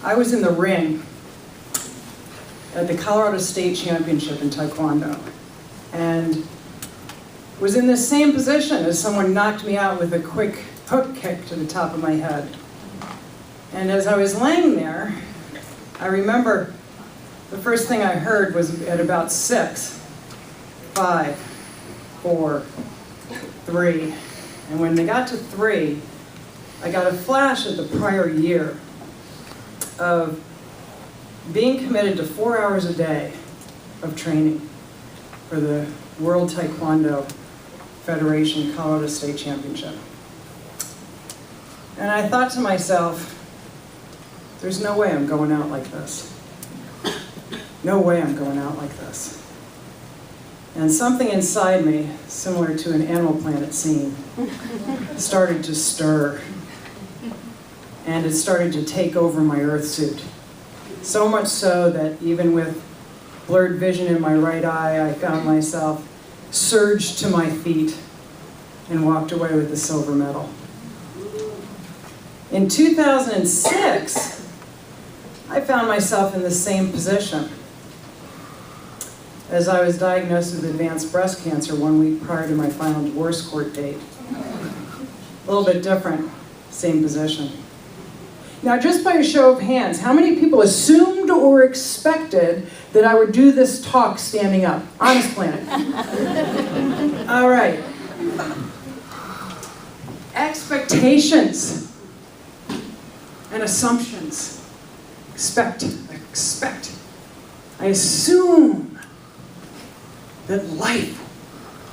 I was in the ring at the Colorado State Championship in Taekwondo, and was in the same position as someone knocked me out with a quick hook kick to the top of my head. And as I was laying there, I remember the first thing I heard was at about 6, 5, 4, 3. And when they got to 3, I got a flash of the prior year of being committed to 4 hours a day of training for the World Taekwondo Federation Colorado State Championship. And I thought to myself, there's no way I'm going out like this. No way I'm going out like this. And something inside me, similar to an Animal Planet scene, started to stir. And it started to take over my Earth suit. So much so that even with blurred vision in my right eye, I found myself surged to my feet and walked away with the silver medal. In 2006, I found myself in the same position as I was diagnosed with advanced breast cancer 1 week prior to my final divorce court date. A little bit different, same position. Now, just by a show of hands, how many people assumed or expected that I would do this talk standing up? Honest planet. All right. Expectations and assumptions. Expect. I assume that life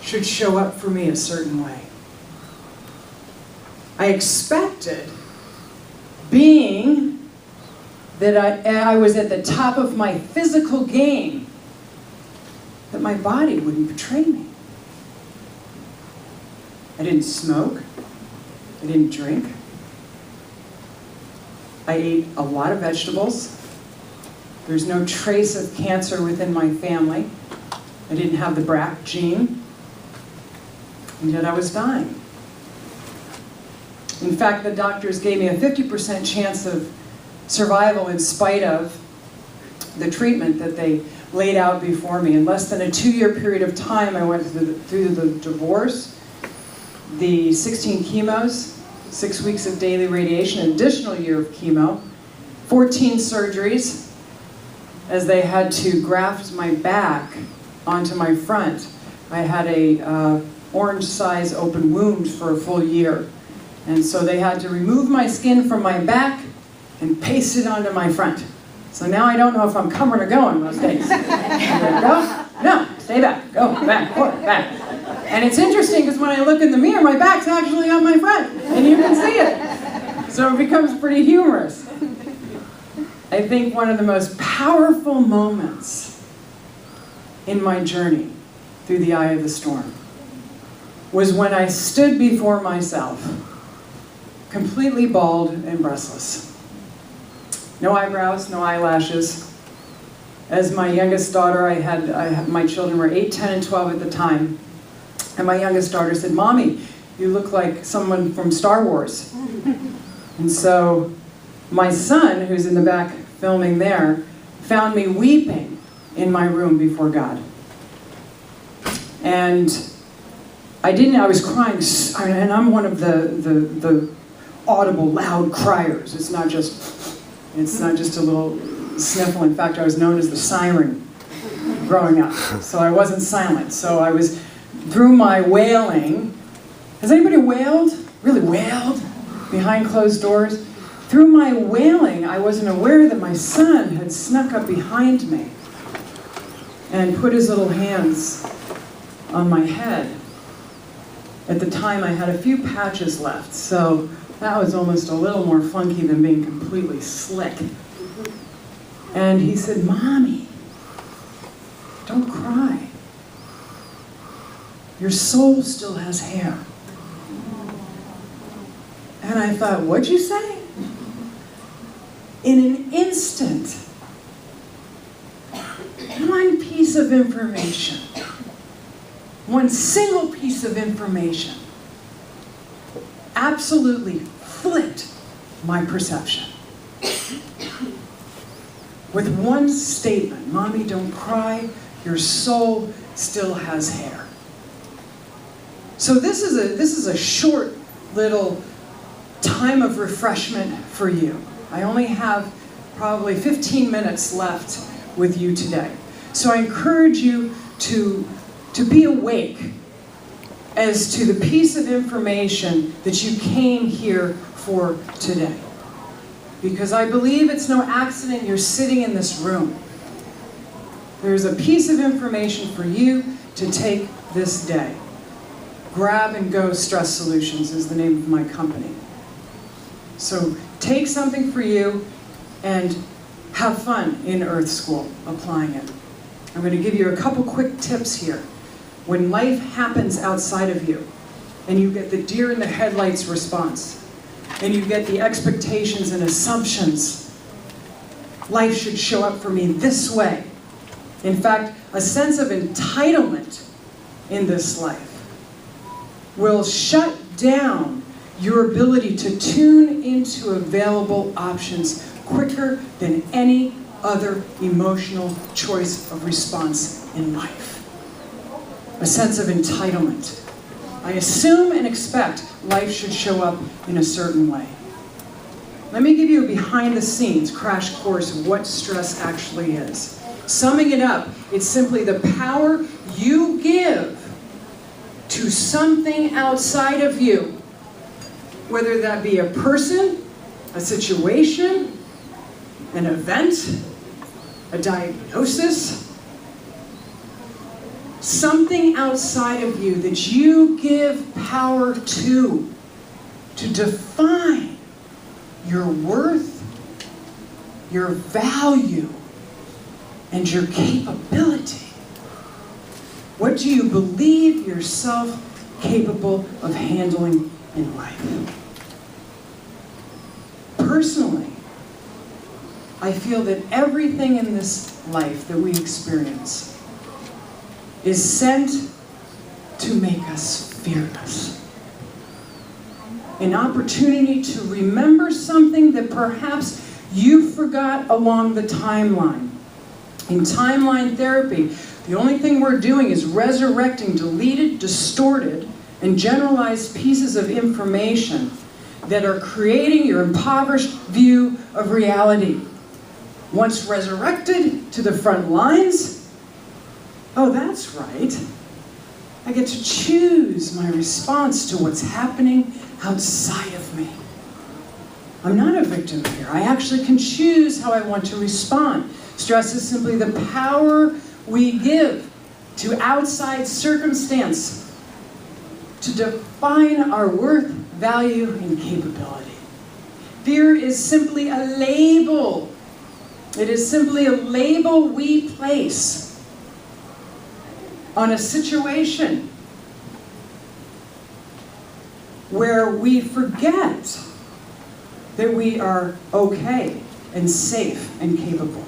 should show up for me a certain way. I expected, being that I was at the top of my physical game, that my body wouldn't betray me. I didn't smoke. I didn't drink. I ate a lot of vegetables. There's no trace of cancer within my family. I didn't have the BRCA gene. And yet I was dying. In fact, the doctors gave me a 50% chance of survival in spite of the treatment that they laid out before me. In less than a 2-year period of time, I went through the divorce, the 16 chemos, 6 weeks of daily radiation, an additional year of chemo, 14 surgeries, as they had to graft my back onto my front. I had a orange size open wound for a full year. And so they had to remove my skin from my back and paste it onto my front. So now I don't know if I'm coming or going most days. Go, no, stay back, go, back, forward, back. And it's interesting because when I look in the mirror, my back's actually on my front, and you can see it. So it becomes pretty humorous. I think one of the most powerful moments in my journey through the eye of the storm was when I stood before myself, completely bald and breastless. No eyebrows, no eyelashes. As my youngest daughter, my children were 8, 10, and 12 at the time. And my youngest daughter said, "Mommy, you look like someone from Star Wars." And so my son, who's in the back filming there, found me weeping in my room before God. And I was crying, and I'm one of the audible, loud criers. It's not just a little sniffle. In fact, I was known as the siren growing up. So I wasn't silent. So I was, through my wailing, has anybody wailed? Really wailed? Behind closed doors? Through my wailing, I wasn't aware that my son had snuck up behind me and put his little hands on my head. At the time, I had a few patches left, so that was almost a little more funky than being completely slick. And he said, "Mommy, don't cry. Your soul still has hair." And I thought, what'd you say? In an instant, one piece of information, one single piece of information, absolutely flipped my perception. with one statement: Mommy, don't cry, your soul still has hair. So this is a short little time of refreshment for you. I only have probably 15 minutes left with you today. So I encourage you to be awake as to the piece of information that you came here for today. Because I believe it's no accident you're sitting in this room. There's a piece of information for you to take this day. Grab and Go Stress Solutions is the name of my company. So take something for you and have fun in Earth School applying it. I'm going to give you a couple quick tips here. When life happens outside of you, and you get the deer in the headlights response, and you get the expectations and assumptions, life should show up for me this way. In fact, a sense of entitlement in this life will shut down your ability to tune into available options quicker than any other emotional choice of response in life. A sense of entitlement. I assume and expect life should show up in a certain way. Let me give you a behind-the-scenes crash course of what stress actually is. Summing it up, it's simply the power you give to something outside of you, whether that be a person, a situation, an event, a diagnosis, something outside of you that you give power to define your worth, your value, and your capability. What do you believe yourself capable of handling in life? Personally, I feel that everything in this life that we experience is sent to make us fearless. An opportunity to remember something that perhaps you forgot along the timeline. In timeline therapy, the only thing we're doing is resurrecting deleted, distorted, and generalized pieces of information that are creating your impoverished view of reality. Once resurrected to the front lines, oh, that's right. I get to choose my response to what's happening outside of me. I'm not a victim here. I actually can choose how I want to respond. Stress is simply the power we give to outside circumstance to define our worth, value, and capability. Fear is simply a label. It is simply a label we place on a situation where we forget that we are okay and safe and capable.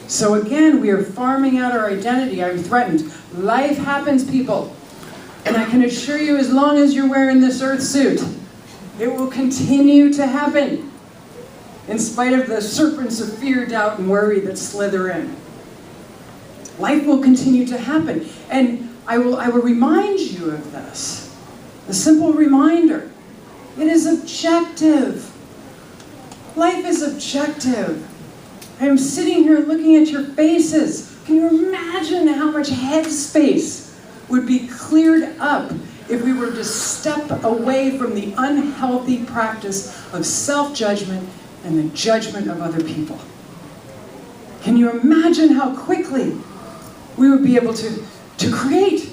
So again, we are farming out our identity. I'm threatened. Life happens, people. And I can assure you, as long as you're wearing this earth suit, it will continue to happen, in spite of the serpents of fear, doubt, and worry that slither in. Life will continue to happen. And I will remind you of this. A simple reminder. It is objective. Life is objective. I am sitting here looking at your faces. Can you imagine how much headspace would be cleared up if we were to step away from the unhealthy practice of self-judgment and the judgment of other people? Can you imagine how quickly we would be able to create?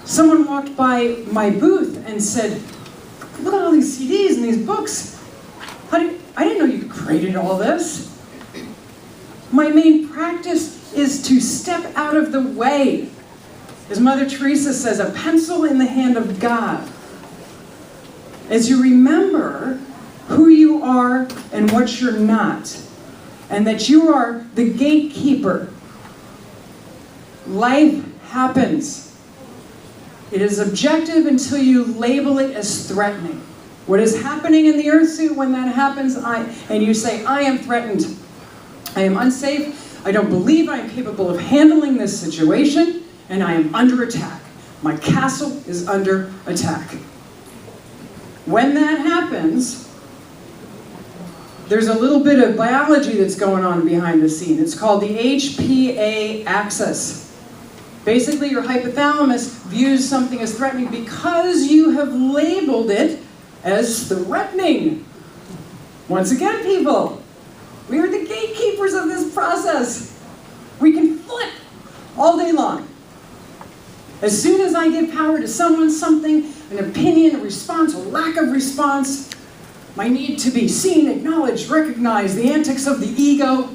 Someone walked by my booth and said, "Look at all these CDs and these books. I didn't know you created all this." My main practice is to step out of the way. As Mother Teresa says, a pencil in the hand of God. As you remember who you are and what you're not, and that you are the gatekeeper. Life happens. It is objective until you label it as threatening. What is happening in the earth suit when that happens, and you say, "I am threatened." I am unsafe. I don't believe I am capable of handling this situation, and I am under attack. My castle is under attack. When that happens, there's a little bit of biology that's going on behind the scene. It's called the HPA axis. Basically, your hypothalamus views something as threatening because you have labeled it as threatening. Once again, people, we are the gatekeepers of this process. We can flip all day long. As soon as I give power to someone, something, an opinion, a response, or lack of response, my need to be seen, acknowledged, recognized, the antics of the ego,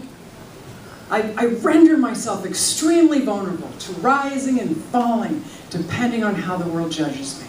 I render myself extremely vulnerable to rising and falling depending on how the world judges me.